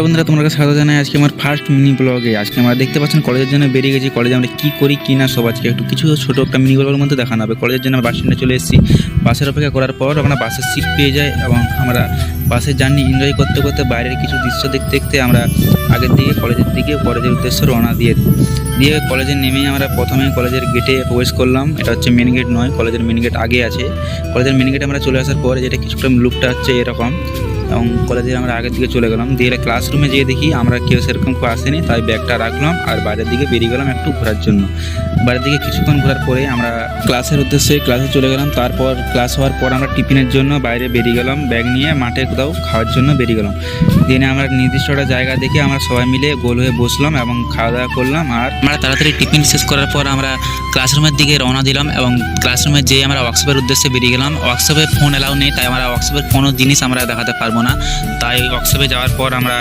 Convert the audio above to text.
বন্ধুরা, তোমাকে স্বাগত জানাই আজকে আমার ফার্স্ট মিনি ব্লগে। আজকে আমরা দেখতে পাচ্ছেন কলেজের জন্য বেরিয়ে গেছি। কলেজে আমরা কী করি কী না সব আজকে একটু কিছু ছোটো একটা মিনি ব্লগের মধ্যে দেখানো হবে। কলেজের জন্য বাস স্ট্যান্ডে চলে এসেছি। বাসের অপেক্ষা করার পর আমরা বাসের সিট পেয়ে যাই এবং আমরা বাসের জার্নি এনজয় করতে করতে বাইরের কিছু দৃশ্য দেখতে দেখতে আমরা আগের দিকে কলেজের উদ্দেশ্যে রওনা দিয়ে কলেজে নেমেই আমরা প্রথমে কলেজের গেটে প্রবেশ করলাম। এটা হচ্ছে মেন গেট নয়, কলেজের মেন গেট আগে আছে। কলেজের মেন গেটে আমরা চলে আসার পরে যেটা কিছুটা লুকটা হচ্ছে এরকম, এবং কলেজে আমরা আগের দিকে চলে গেলাম। দিয়ে ক্লাসরুমে যেয়ে দেখি আমরা কেউ সেরকম কেউ আসেনি, তাই ব্যাগটা রাখলাম আর বাইরের দিকে বেরিয়ে গেলাম একটু ঘোরার জন্য। বাইরের দিকে কিছুক্ষণ ঘোরার পরে আমরা ক্লাসের উদ্দেশ্যে ক্লাসে চলে গেলাম। তারপর ক্লাস হওয়ার পর আমরা টিফিনের জন্য বাইরে বেরিয়ে গেলাম, ব্যাগ নিয়ে মাঠে কোথাও খাওয়ার জন্য বেরিয়ে গেলাম। দিয়ে আমরা নির্দিষ্ট একটা জায়গা দেখে আমরা সবাই মিলে গোল হয়ে বসলাম এবং খাওয়া দাওয়া করলাম। আর আমরা তাড়াতাড়ি টিফিন শেষ করার পর আমরা ক্লাসরুমের দিকে রওনা দিলাম এবং ক্লাসরুমে যেয়ে আমরা ওয়ার্কশপের উদ্দেশ্যে বেরিয়ে গেলাম। ওয়ার্কশপে ফোন এলাও নেই, তাই আমরা ওয়ার্কশপের কোনো জিনিস আমরা দেখাতে পারবো না। তাই ওয়ার্কশপে যাওয়ার পর আমরা